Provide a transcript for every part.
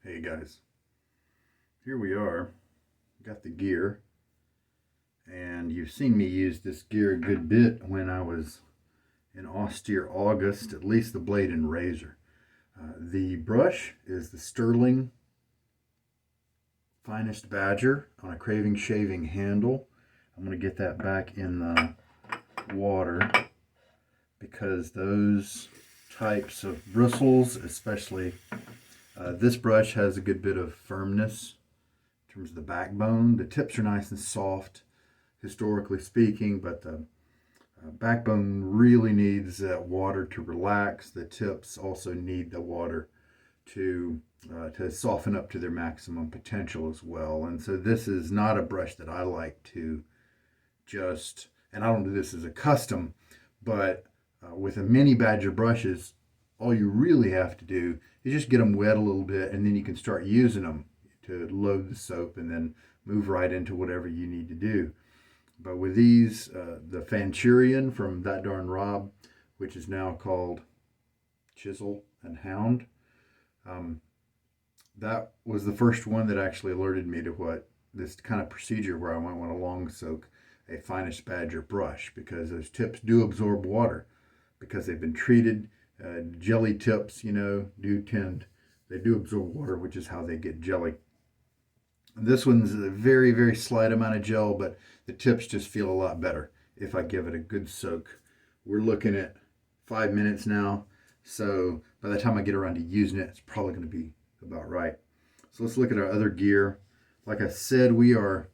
Hey guys, here we are. Got the gear, and you've seen me use this gear a good bit when I was in austere August, at least the blade and razor. The brush is the Stirling Finest Badger on a CravingShaving handle. I'm going to get that back in the water because those types of bristles, especially this brush, has a good bit of firmness in terms of the backbone. The tips are nice and soft, historically speaking, but the backbone really needs that water to relax. The tips also need the water to soften up to their maximum potential as well. And so this is not a brush that I like to just, and I don't do this as a custom, but with the mini Badger brushes, all you really have to do is just get them wet a little bit, and then you can start using them to load the soap and then move right into whatever you need to do. But with these, the Fanchurian from That Darn Rob, which is now called Chisel and Hound, that was the first one that actually alerted me to what this kind of procedure where I might want to long soak a Finest Badger brush, because those tips do absorb water because they've been treated. Jelly tips, they do absorb water, which is how they get jelly. This one's a very, very slight amount of gel, but the tips just feel a lot better if I give it a good soak. We're looking at 5 minutes now, so by the time I get around to using it, it's probably going to be about right. So let's look at our other gear. Like I said, we are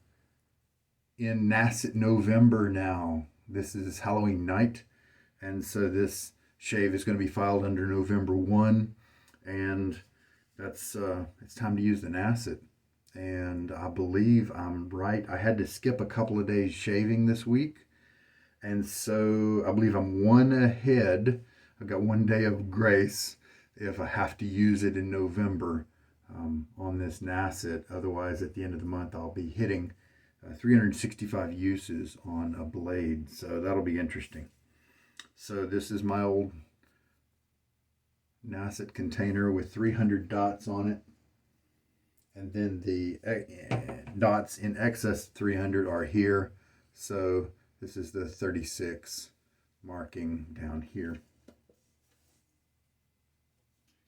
in Nacet November now. This is Halloween night, and so this shave is going to be filed under November 1, and that's it's time to use the Nacet. And I believe I'm right. I had to skip a couple of days shaving this week, and so I believe I'm one ahead. I've got 1 day of grace if I have to use it in November on this Nacet. Otherwise, at the end of the month, I'll be hitting 365 uses on a blade, so that'll be interesting. So this is my old Nacet container with 300 dots on it. And then the dots in excess of 300 are here. So this is the 36 marking down here.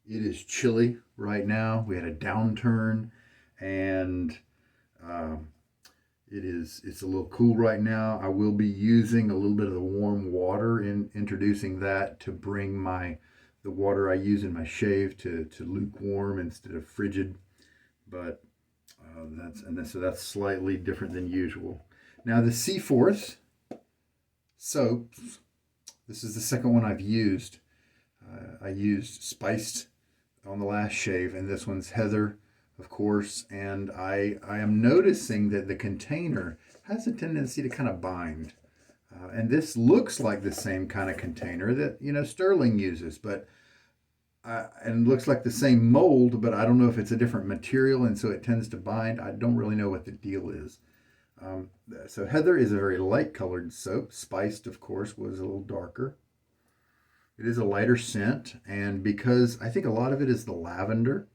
It is chilly right now. We had a downturn, and it's a little cool right now. I will be using a little bit of the warm water in introducing that to bring the water I use in my shave to lukewarm instead of frigid. But so that's slightly different than usual. Now the Seaforth soaps, this is the second one I've used. I used Spiced on the last shave, and this one's Heather, of course. And I am noticing that the container has a tendency to kind of bind. And this looks like the same kind of container that Stirling uses, but and looks like the same mold, but I don't know if it's a different material, and so it tends to bind. I don't really know what the deal is. So Heather is a very light colored soap. Spiced, of course, was a little darker. It is a lighter scent, and because I think a lot of it is the lavender,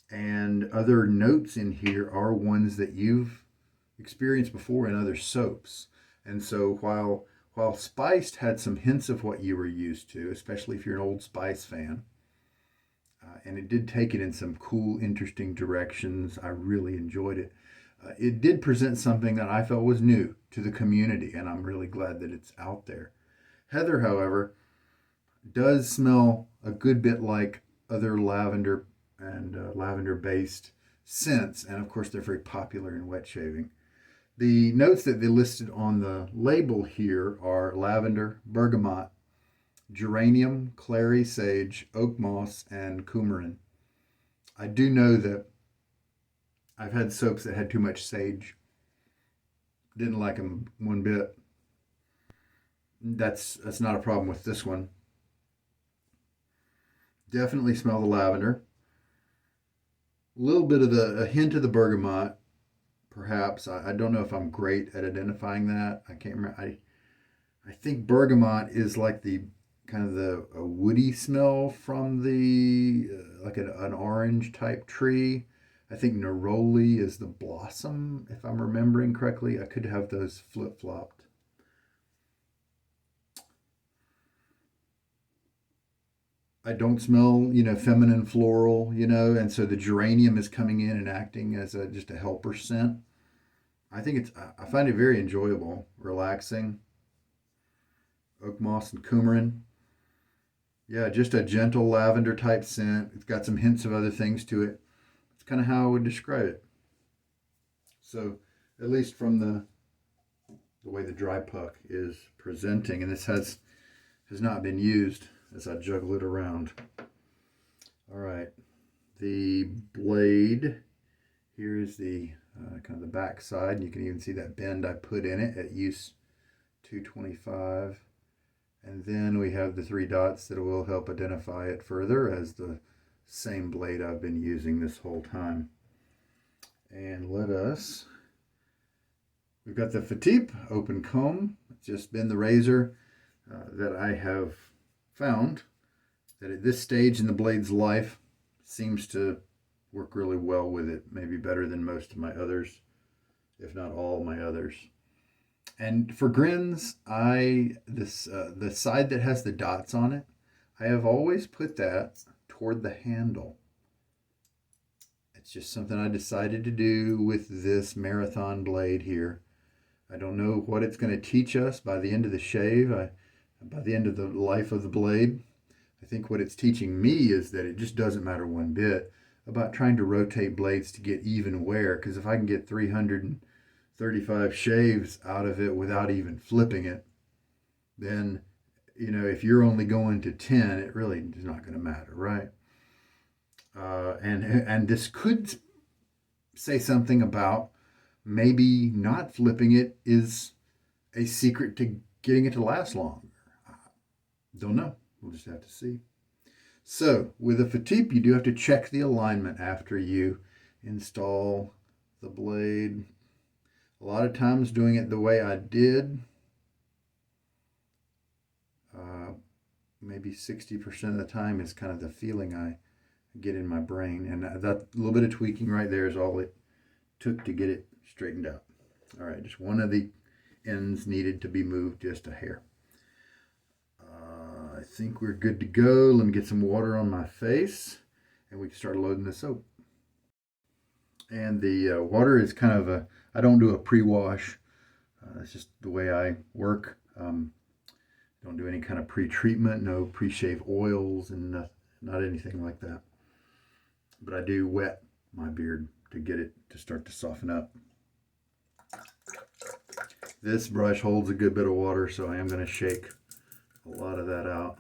and other notes in here are ones that you've experienced before in other soaps. And so while Spiced had some hints of what you were used to, especially if you're an Old Spice fan, and it did take it in some cool, interesting directions. I really enjoyed it. It did present something that I felt was new to the community, and I'm really glad that it's out there. Heather, however, does smell a good bit like other lavender and lavender-based scents, and of course they're very popular in wet shaving. The notes that they listed on the label here are lavender, bergamot, geranium, clary, sage, oakmoss, and coumarin. I do know that I've had soaps that had too much sage. Didn't like them one bit. That's not a problem with this one. Definitely smell the lavender. A little bit of a hint of the bergamot, perhaps. I don't know if I'm great at identifying that. I can't remember. I think bergamot is like the kind of a woody smell from the like an orange type tree. I think neroli is the blossom, if I'm remembering correctly. I could have those flip-flopped. I don't smell, feminine floral, and so the geranium is coming in and acting as just a helper scent. I find it very enjoyable, relaxing. Oakmoss and Coumarin. Yeah, just a gentle lavender type scent. It's got some hints of other things to it. It's kind of how I would describe it. So, at least from the way the dry puck is presenting, and this has not been used as I juggle it around. All right, the blade. Here is the kind of the back side. You can even see that bend I put in it at use 225. And then we have the 3 dots that will help identify it further as the same blade I've been using this whole time. And we've got the Fatip open comb. It's just been the razor that I have found that at this stage in the blade's life seems to work really well with it, maybe better than most of my others, if not all my others. And for grins, the side that has the dots on it, I have always put that toward the handle. It's just something I decided to do with this marathon blade here. I don't know what it's going to teach us by the end of the shave, by the end of the life of the blade. I think what it's teaching me is that it just doesn't matter one bit about trying to rotate blades to get even wear, because if I can get 335 shaves out of it without even flipping it, then, if you're only going to 10, it really is not going to matter, right? And this could say something about maybe not flipping it is a secret to getting it to last longer. Don't know. We'll just have to see. So with a Fatip, you do have to check the alignment after you install the blade. A lot of times doing it the way I did, maybe 60% of the time is kind of the feeling I get in my brain. And that little bit of tweaking right there is all it took to get it straightened out. All right, just one of the ends needed to be moved just a hair. I think we're good to go. Let me get some water on my face and we can start loading the soap. And the water is kind of I don't do a pre-wash. It's just the way I work. Don't do any kind of pre-treatment, no pre-shave oils and not anything like that. But I do wet my beard to get it to start to soften up. This brush holds a good bit of water, so I am going to shake a lot of that out.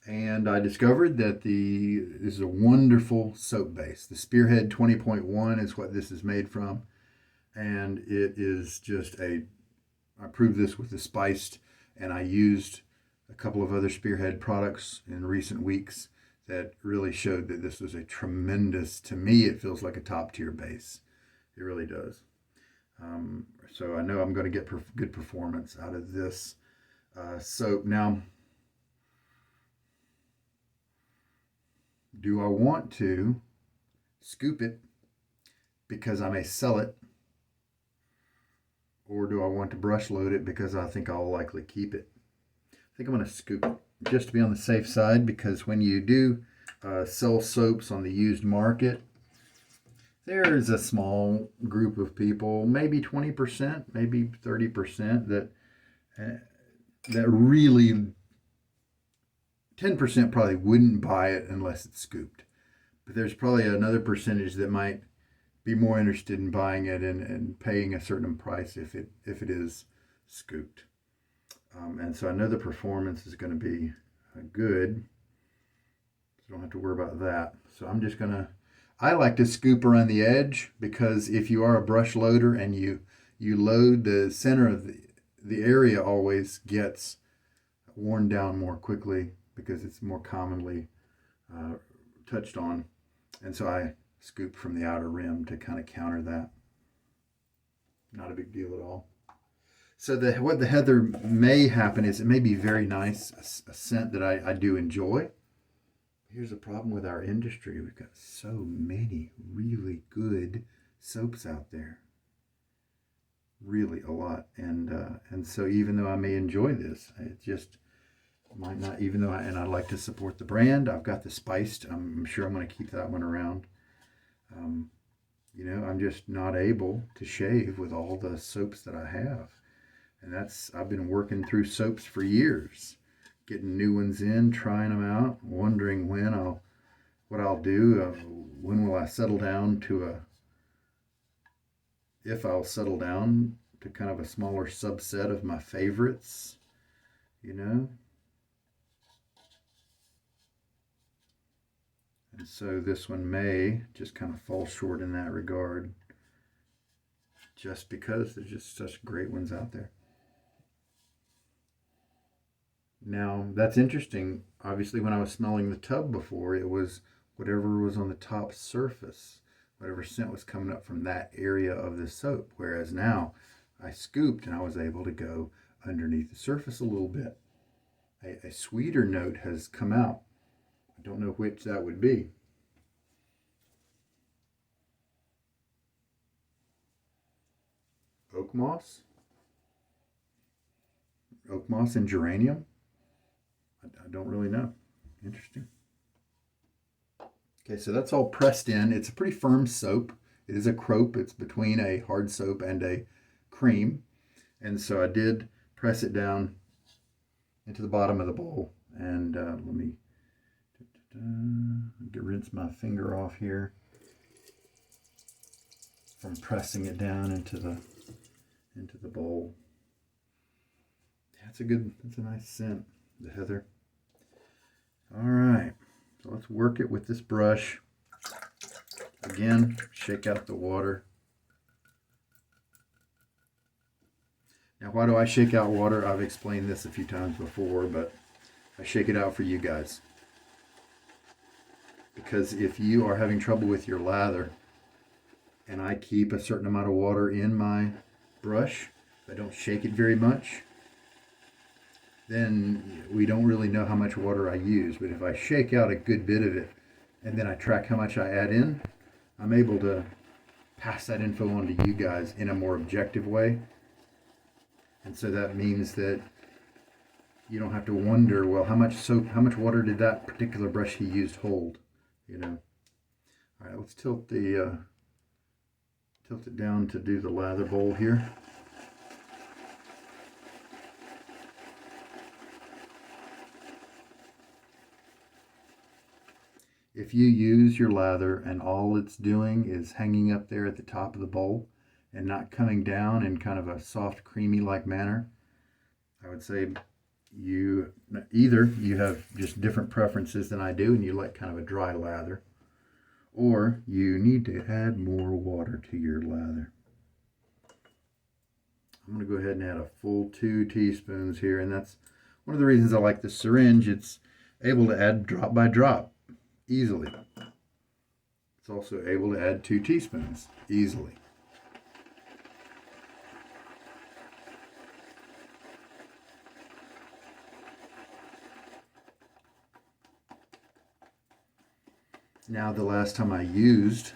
And I discovered that this is a wonderful soap base. The Spearhead 20.1 is what this is made from. And it is just I proved this with the spiced, and I used a couple of other Spearhead products in recent weeks that really showed that this was a tremendous, to me, it feels like a top tier base. It really does. So I know I'm going to get good performance out of this soap. Now, do I want to scoop it because I may sell it? Or do I want to brush load it because I think I'll likely keep it? I think I'm going to scoop it just to be on the safe side, because when you do sell soaps on the used market, there is a small group of people, maybe 20%, maybe 30%, that really, 10% probably wouldn't buy it unless it's scooped. But there's probably another percentage that might be more interested in buying it and paying a certain price if it is scooped. And so I know the performance is going to be good. So don't have to worry about that. So I'm just going to, I like to scoop around the edge, because if you are a brush loader and you load, the center of the area always gets worn down more quickly because it's more commonly touched on. And so I scoop from the outer rim to kind of counter that. Not a big deal at all. So what the Heather may happen is it may be very nice, a scent that I do enjoy. Here's the problem with our industry. We've got so many really good soaps out there. Really a lot. And so even though I may enjoy this, it just might not, even though I like to support the brand. I've got the spiced. I'm sure I'm going to keep that one around. You know, I'm just not able to shave with all the soaps that I have. And I've been working through soaps for years, getting new ones in, trying them out, wondering what I'll do. When will I settle down if I'll settle down to kind of a smaller subset of my favorites, you know? And so this one may just kind of fall short in that regard, just because there's just such great ones out there. Now, that's interesting. Obviously, when I was smelling the tub before, it was whatever was on the top surface, whatever scent was coming up from that area of the soap. Whereas now, I scooped and I was able to go underneath the surface a little bit. A sweeter note has come out. I don't know which that would be. Oakmoss? Oakmoss and Geranium? I don't really know. Interesting. Okay, so that's all pressed in. It's a pretty firm soap. It is a crope. It's between a hard soap and a cream. And so I did press it down into the bottom of the bowl. And let me rinse my finger off here from pressing it down into the bowl. That's a nice scent, the heather. All right, so let's work it with this brush. Again, shake out the water. Now, why do I shake out water? I've explained this a few times before, but I shake it out for you guys. Because if you are having trouble with your lather, and I keep a certain amount of water in my brush, I don't shake it very much, then we don't really know how much water I use. But if I shake out a good bit of it, and then I track how much I add in, I'm able to pass that info on to you guys in a more objective way. And so that means that you don't have to wonder, well, how much water did that particular brush he used hold, you know? All right, let's tilt it down to do the lather bowl here. If you use your lather and all it's doing is hanging up there at the top of the bowl and not coming down in kind of a soft, creamy-like manner, I would say either you have just different preferences than I do and you like kind of a dry lather, or you need to add more water to your lather. I'm going to go ahead and add a full 2 teaspoons here, and that's one of the reasons I like the syringe. It's able to add drop by drop easily. It's also able to add 2 teaspoons easily. Now, the last time I used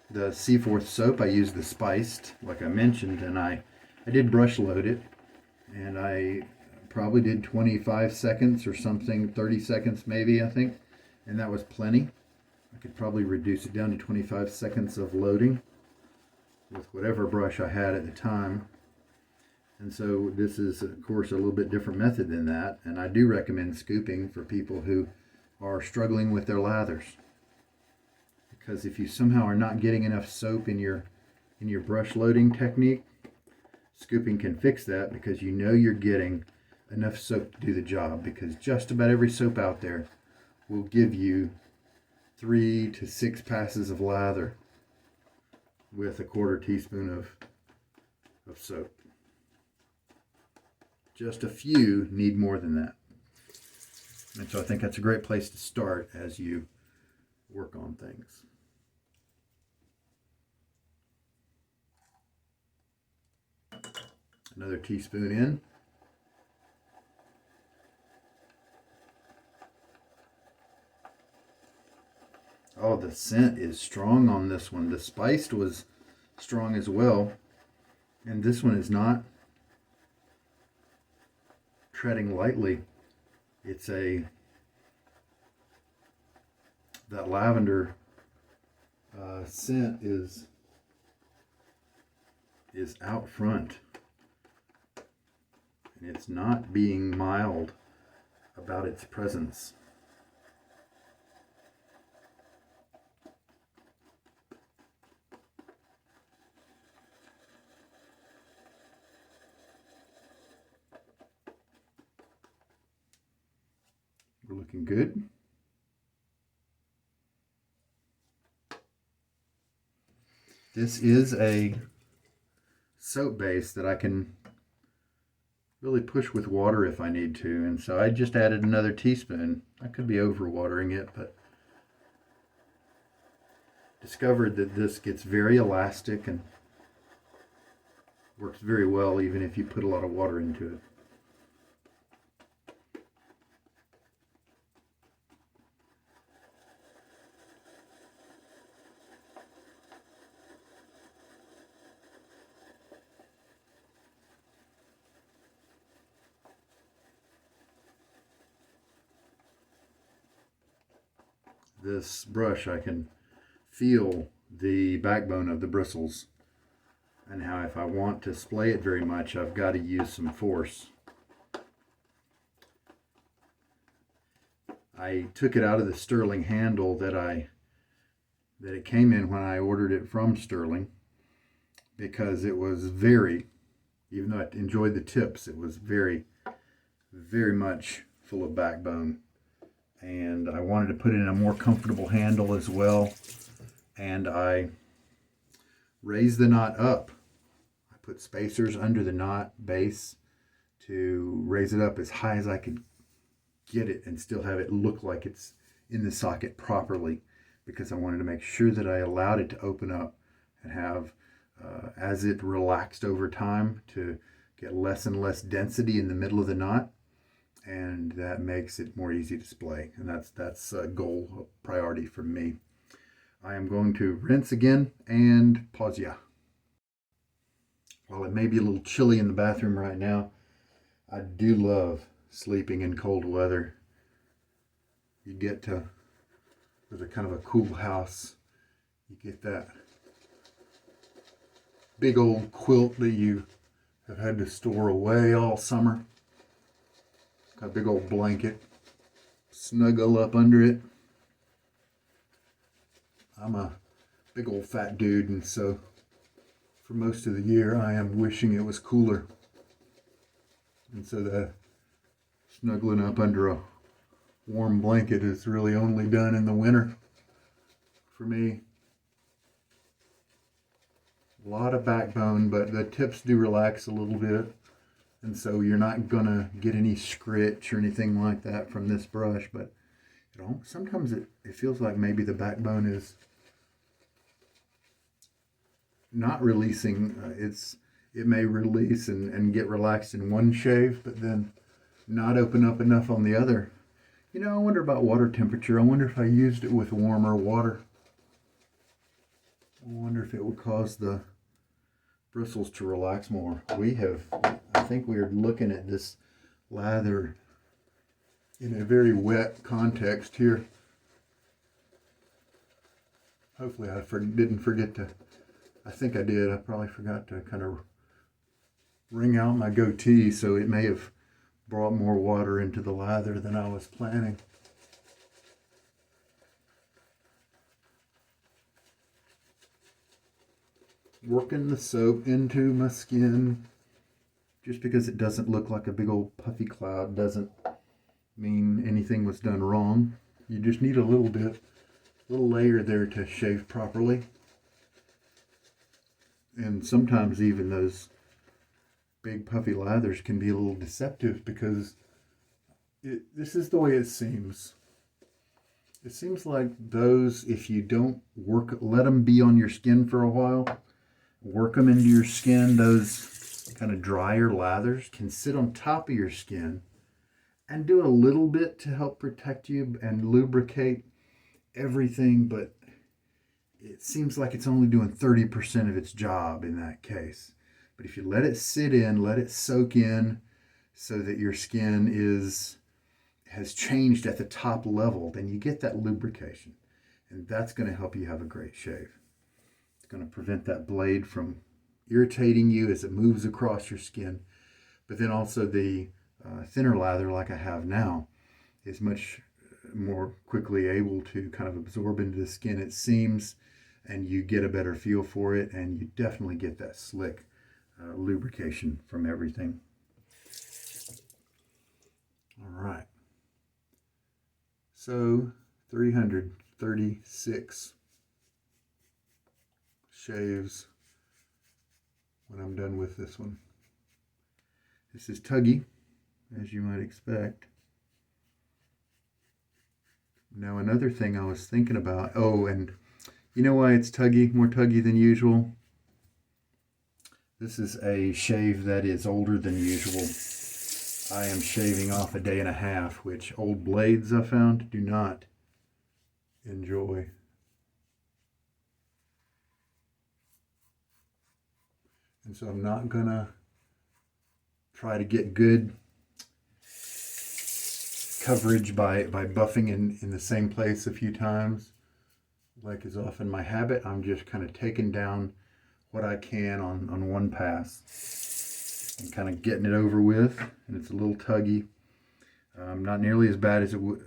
the Seaforth soap, I used the spiced, like I mentioned, and I did brush load it, and I probably did 25 seconds or something, 30 seconds maybe, I think, and that was plenty. I could probably reduce it down to 25 seconds of loading with whatever brush I had at the time. And so this is, of course, a little bit different method than that, and I do recommend scooping for people who are struggling with their lathers. Because if you somehow are not getting enough soap in your brush loading technique, scooping can fix that, because you know you're getting enough soap to do the job, because just about every soap out there will give you 3 to 6 passes of lather with a 1/4 teaspoon of soap. Just a few need more than that. And so I think that's a great place to start as you work on things. Another teaspoon in. Oh, the scent is strong on this one. The spiced was strong as well. And this one is not treading lightly. It's that lavender scent is out front. And it's not being mild about its presence. We're looking good. This is a soap base that I can really push with water if I need to, and so I just added another teaspoon. I could be over watering it, but discovered that this gets very elastic and works very well even if you put a lot of water into it. This brush, I can feel the backbone of the bristles and how if I want to splay it very much, I've got to use some force. I took it out of the Stirling handle that it came in when I ordered it from Stirling, because it was very, even though I enjoyed the tips, it was very, very much full of backbone. And I wanted to put it in a more comfortable handle as well. And I raised the knot up. I put spacers under the knot base to raise it up as high as I could get it and still have it look like it's in the socket properly, because I wanted to make sure that I allowed it to open up and have, as it relaxed over time, to get less and less density in the middle of the knot. And that makes it more easy to splay. And that's a goal, a priority for me. I am going to rinse again and pause ya. While it may be a little chilly in the bathroom right now, I do love sleeping in cold weather. You get to, with a kind of a cool house, you get that big old quilt that you have had to store away all summer. Got a big old blanket, snuggle up under it. I'm a big old fat dude, and so for most of the year I am wishing it was cooler. And so the snuggling up under a warm blanket is really only done in the winter for me. A lot of backbone, but the tips do relax a little bit. And so you're not gonna get any scritch or anything like that from this brush, but sometimes it feels like maybe the backbone is not releasing. It may release and get relaxed in one shave, but then not open up enough on the other. You know, I wonder about water temperature. I wonder if I used it with warmer water. I wonder if it would cause the bristles to relax more. I think we are looking at this lather in a very wet context here. Hopefully I didn't forget to, I think I did, I probably forgot to kind of wring out my goatee, so it may have brought more water into the lather than I was planning. Working the soap into my skin. Just because it doesn't look like a big old puffy cloud doesn't mean anything was done wrong. You just need a little layer there to shave properly. And sometimes even those big puffy lathers can be a little deceptive, because this is the way it seems. It seems like those, if you don't let them be on your skin for a while, work them into your skin, those kind of drier lathers can sit on top of your skin and do a little bit to help protect you and lubricate everything, but it seems like it's only doing 30% of its job in that case. But if you let it sit in, let it soak in so that your skin has changed at the top level, then you get that lubrication. And that's going to help you have a great shave. It's going to prevent that blade from irritating you as it moves across your skin. But then also the thinner lather like I have now is much more quickly able to kind of absorb into the skin, it seems, and you get a better feel for it, and you definitely get that slick lubrication from everything. All right. So 336 shaves when I'm done with this one. This is tuggy, as you might expect. Now another thing I was thinking about, and you know why it's tuggy, more tuggy than usual? This is a shave that is older than usual. I am shaving off a day and a half, which old blades I found do not enjoy. And so I'm not gonna try to get good coverage by buffing in the same place a few times, like is often my habit. I'm just kind of taking down what I can on one pass and kind of getting it over with. And it's a little tuggy, not nearly as bad as it would,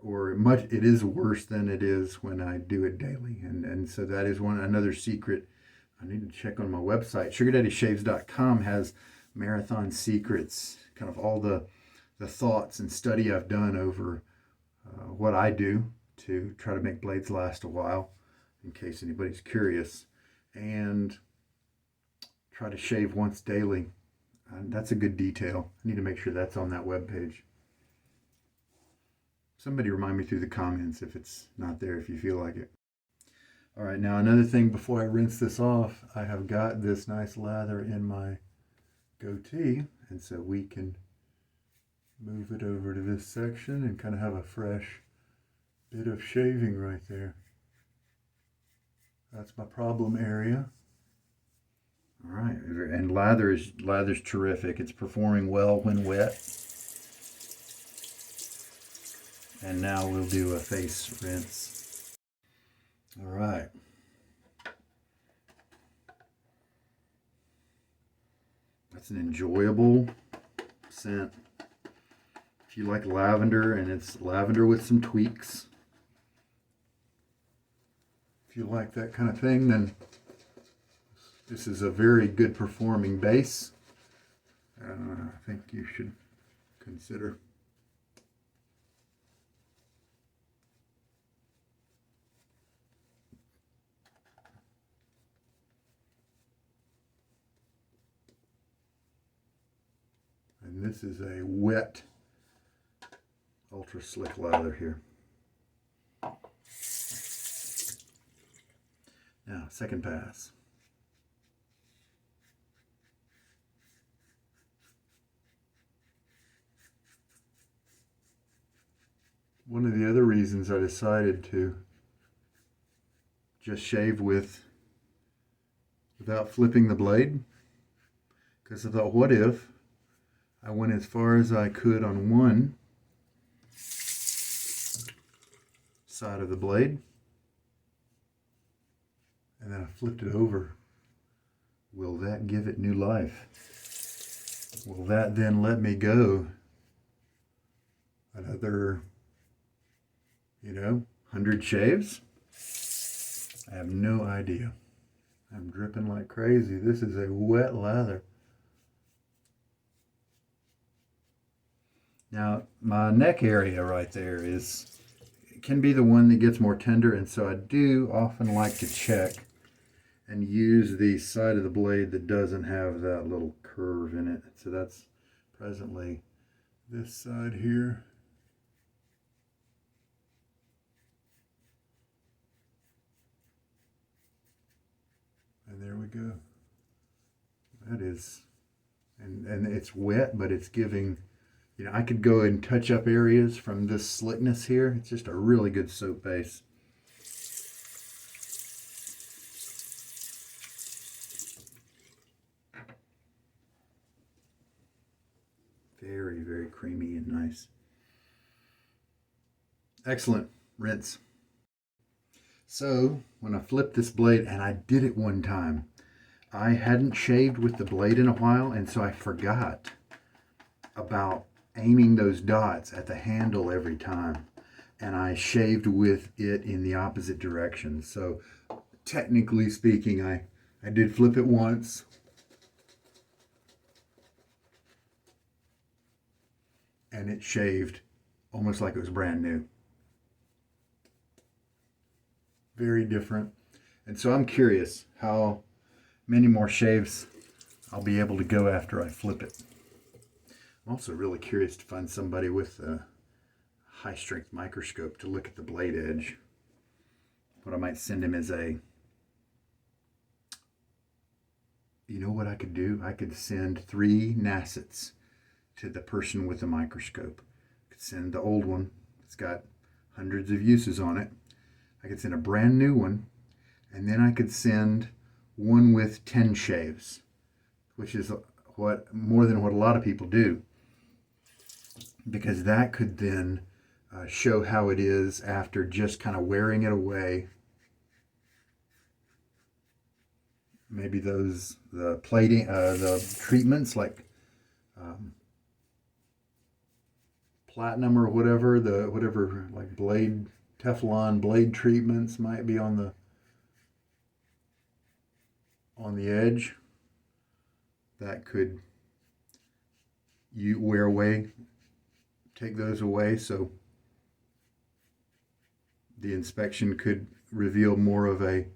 or it is worse than it is when I do it daily. And so that is another secret. I need to check on my website. SugarDaddyShaves.com has marathon secrets, kind of all the thoughts and study I've done over what I do to try to make blades last a while, in case anybody's curious, and try to shave once daily. That's a good detail. I need to make sure that's on that webpage. Somebody remind me through the comments if it's not there, if you feel like it. All right, now another thing before I rinse this off, I have got this nice lather in my goatee, and so we can move it over to this section and kind of have a fresh bit of shaving right there. That's my problem area. All right, and lather's terrific. It's performing well when wet. And now we'll do a face rinse. All right. That's an enjoyable scent. If you like lavender, and it's lavender with some tweaks, if you like that kind of thing, then this is a very good performing base. I think you should consider. And this is a wet, ultra slick lather here. Now, second pass. One of the other reasons I decided to just shave without flipping the blade, because I thought, what if I went as far as I could on one side of the blade, and then I flipped it over? Will that give it new life? Will that then let me go another, 100 shaves? I have no idea. I'm dripping like crazy. This is a wet lather. Now, my neck area right there can be the one that gets more tender, and so I do often like to check and use the side of the blade that doesn't have that little curve in it. So that's presently this side here. And there we go. That is, and it's wet, but it's giving, I could go and touch up areas from this slickness here. It's just a really good soap base. Very, very creamy and nice. Excellent. Rinse. So when I flipped this blade, and I did it one time, I hadn't shaved with the blade in a while, and so I forgot about aiming those dots at the handle every time. And I shaved with it in the opposite direction. So technically speaking, I did flip it once. And it shaved almost like it was brand new. Very different. And so I'm curious how many more shaves I'll be able to go after I flip it. I'm also really curious to find somebody with a high strength microscope to look at the blade edge. What I might send him is you know what I could do? I could send 3 Nacets to the person with the microscope. I could send the old one. It's got hundreds of uses on it. I could send a brand new one, and then I could send one with 10 shaves, which is more than what a lot of people do, because that could then show how it is after just kind of wearing it away. Maybe the plating, the treatments like platinum or whatever, like blade, Teflon blade treatments might be on the edge. That could you wear away, take those away, so the inspection could reveal more of a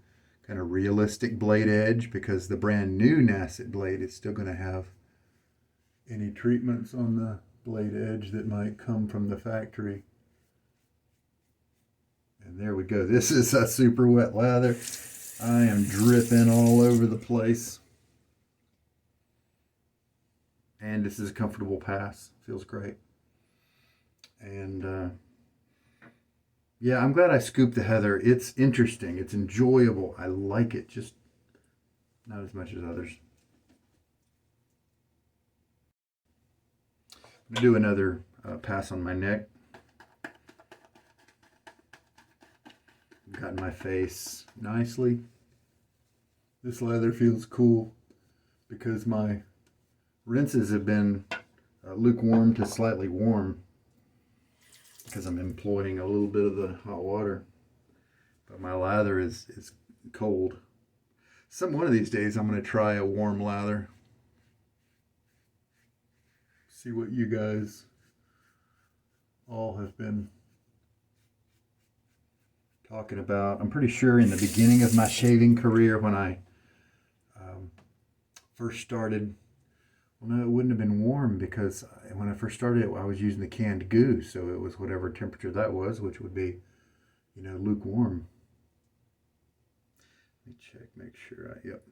kind of realistic blade edge, because the brand new Nacet blade is still going to have any treatments on the blade edge that might come from the factory. And there we go. This is a super wet lather. I am dripping all over the place. And this is a comfortable pass. Feels great. And yeah, I'm glad I scooped the Heather. It's interesting. It's enjoyable. I like it. Just not as much as others. I'm going to do another pass on my neck. Got in my face nicely. This lather feels cool because my rinses have been lukewarm to slightly warm, because I'm employing a little bit of the hot water. But my lather is cold. One of these days I'm going to try a warm lather. See what you guys all have been talking about. I'm pretty sure in the beginning of my shaving career, when I first started, well, no, it wouldn't have been warm, because when I first started, I was using the canned goo, so it was whatever temperature that was, which would be, lukewarm. Let me check, make sure yep.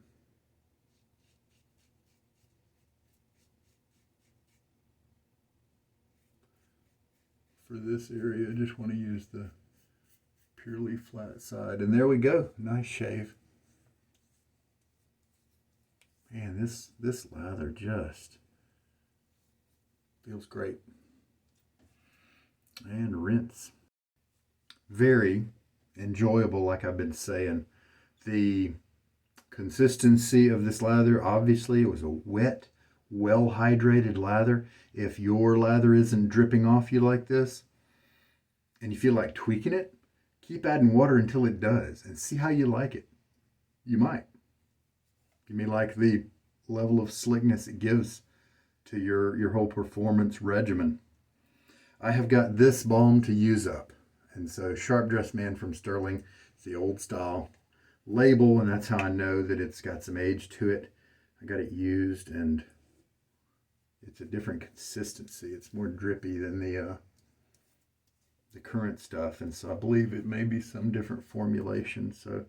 For this area, I just want to use the purely flat side. And there we go. Nice shave. Man, this lather just feels great. And rinse. Very enjoyable, like I've been saying. The consistency of this lather, obviously, it was a wet, well-hydrated lather. If your lather isn't dripping off you like this, and you feel like tweaking it, keep adding water until it does, and see how you like it. You might. You may like the level of slickness it gives to your whole performance regimen. I have got this balm to use up. And so Sharp Dressed Man from Stirling, it's the old style label, and that's how I know that it's got some age to it. I got it used, and it's a different consistency. It's more drippy than the current stuff, and so I believe it may be some different formulation. So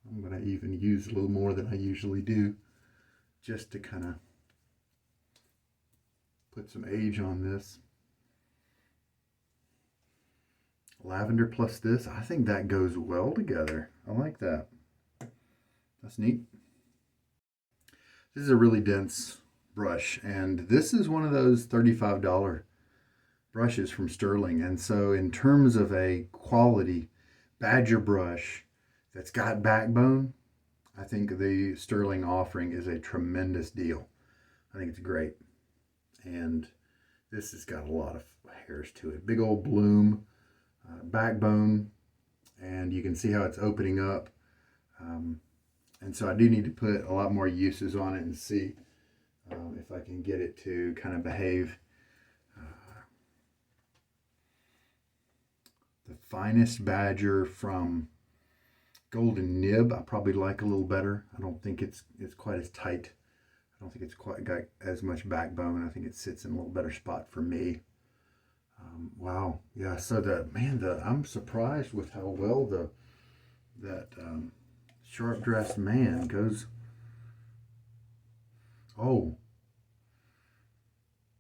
I'm going to even use a little more than I usually do, just to kind of put some age on this. Lavender plus this, I think that goes well together. I like that. That's neat. This is a really dense brush. And this is one of those $35 brushes from Stirling. And so in terms of a quality badger brush that's got backbone, I think the Stirling offering is a tremendous deal. I think it's great. And this has got a lot of hairs to it. Big old bloom, backbone, and you can see how it's opening up. And so I do need to put a lot more uses on it and see if I can get it to kind of behave. The finest badger from Golden Nib, I probably like a little better. I don't think it's quite as tight. I don't think it's quite got as much backbone. I think it sits in a little better spot for me. Wow, yeah. So I'm surprised with how well that Sharp Dressed Man goes. Oh,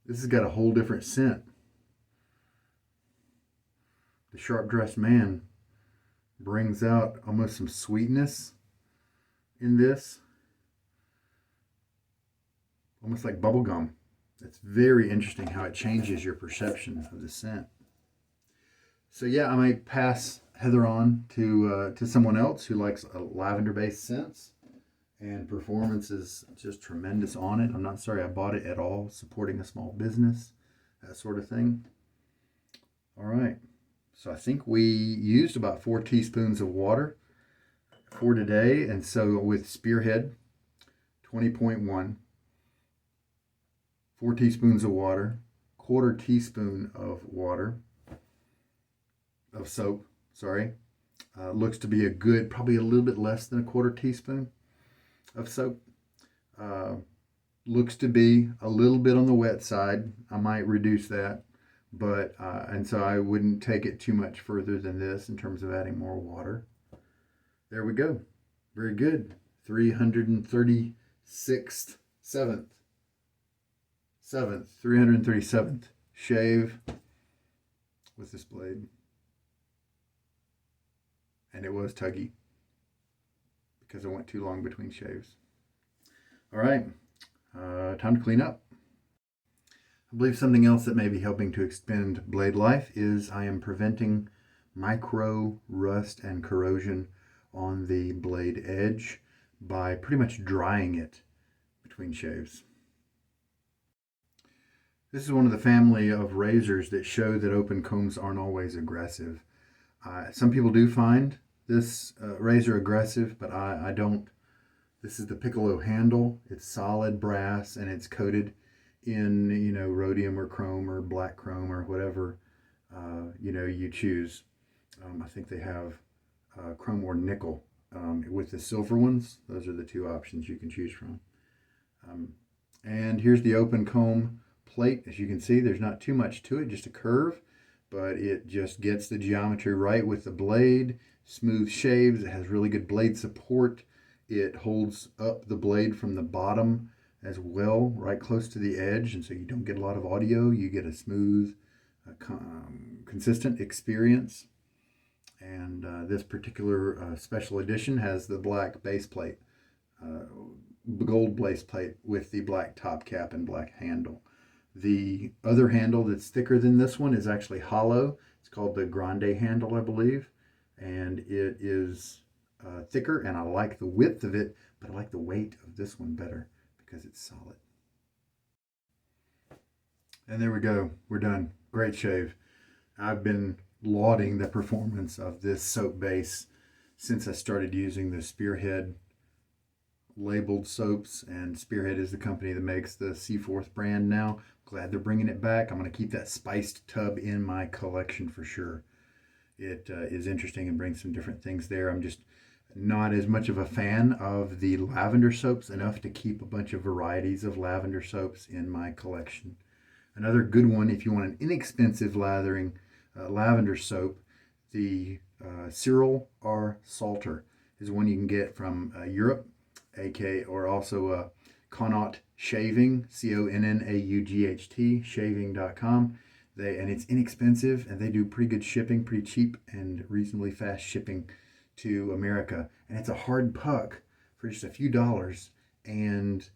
this has got a whole different scent. The Sharp Dressed Man brings out almost some sweetness in this. Almost like bubble gum. It's very interesting how it changes your perception of the scent. So yeah, I might pass Heather on to someone else who likes lavender-based scents, and performance is just tremendous on it. I'm not sorry I bought it at all. Supporting a small business, that sort of thing. All right, so I think we used about 4 teaspoons of water for today, and so with Spearhead 20.1. 4 teaspoons of water, 1/4 teaspoon of soap, sorry. Looks to be a good, probably a little bit less than 1/4 teaspoon of soap. Looks to be a little bit on the wet side. I might reduce that, but, and so I wouldn't take it too much further than this in terms of adding more water. There we go. Very good. 337th shave with this blade. And it was tuggy because I went too long between shaves. All right, time to clean up. I believe something else that may be helping to extend blade life is I am preventing micro rust and corrosion on the blade edge by pretty much drying it between shaves. This is one of the family of razors that show that open combs aren't always aggressive. Some people do find this razor aggressive, but I don't. This is the Piccolo Handle. It's solid brass and it's coated in, rhodium or chrome or black chrome or whatever, you choose. I think they have chrome or nickel with the silver ones. Those are the 2 options you can choose from. And here's the open comb plate. As you can see, there's not too much to it, just a curve, but it just gets the geometry right with the blade. Smooth shaves. It has really good blade support. It holds up the blade from the bottom as well, right close to the edge, and so you don't get a lot of audio. You get a smooth, consistent experience. And this particular special edition has the black base plate, gold base plate with the black top cap and black handle. The other handle that's thicker than this one is actually hollow. It's called the Grande handle, I believe. And it is thicker, and I like the width of it, but I like the weight of this one better because it's solid. And there we go. We're done. Great shave. I've been lauding the performance of this soap base since I started using the Spearhead labeled soaps, and Spearhead is the company that makes the Seaforth brand now. Glad they're bringing it back. I'm going to keep that spiced tub in my collection for sure. It is interesting and brings some different things there. I'm just not as much of a fan of the lavender soaps, enough to keep a bunch of varieties of lavender soaps in my collection. Another good one, if you want an inexpensive lathering lavender soap, the Cyril R. Salter is one you can get from Europe, or also Connaught Shaving, CONNAUGHT, shaving.com. And it's inexpensive, and they do pretty good shipping, pretty cheap and reasonably fast shipping to America. And it's a hard puck for just a few dollars, and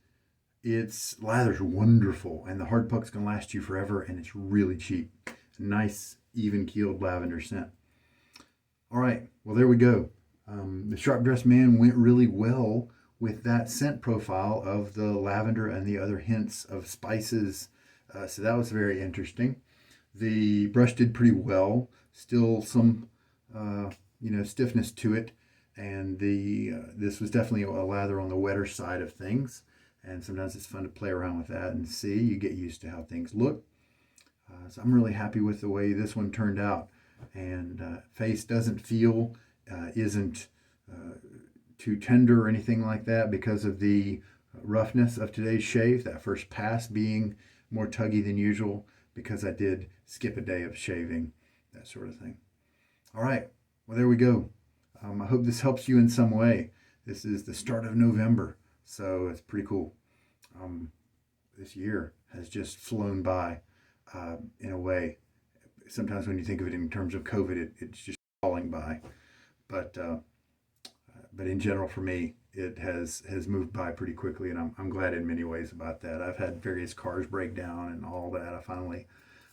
It's lather's wonderful, and the hard puck's gonna last you forever, and it's really cheap. Nice, even keeled lavender scent. All right, well, there we go. The Sharp Dressed Man went really well with that scent profile of the lavender and the other hints of spices. So that was very interesting. The brush did pretty well. Still some, stiffness to it, and this was definitely a lather on the wetter side of things. And sometimes it's fun to play around with that and see. You get used to how things look. So I'm really happy with the way this one turned out. And face doesn't feel, isn't too tender or anything like that because of the roughness of today's shave. That first pass being more tuggy than usual because I did skip a day of shaving, that sort of thing. All right, well, there we go. I hope this helps you in some way. This is the start of November, so it's pretty cool. This year has just flown by in a way. Sometimes when you think of it in terms of COVID, it's just falling by. But in general, for me, it has moved by pretty quickly, and I'm glad in many ways about that. I've had various cars break down and all that. I finally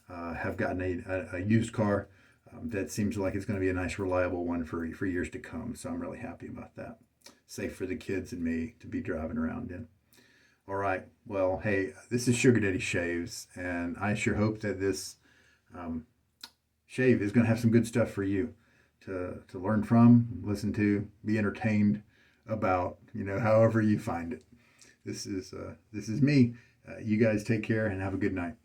have gotten a used car that seems like it's going to be a nice, reliable one for years to come. So I'm really happy about that. Safe for the kids and me to be driving around in. All right. Well, hey, this is Sugar Daddy Shaves, and I sure hope that this shave is going to have some good stuff for you to learn from, listen to, be entertained about, however you find it. This is me. You guys take care and have a good night.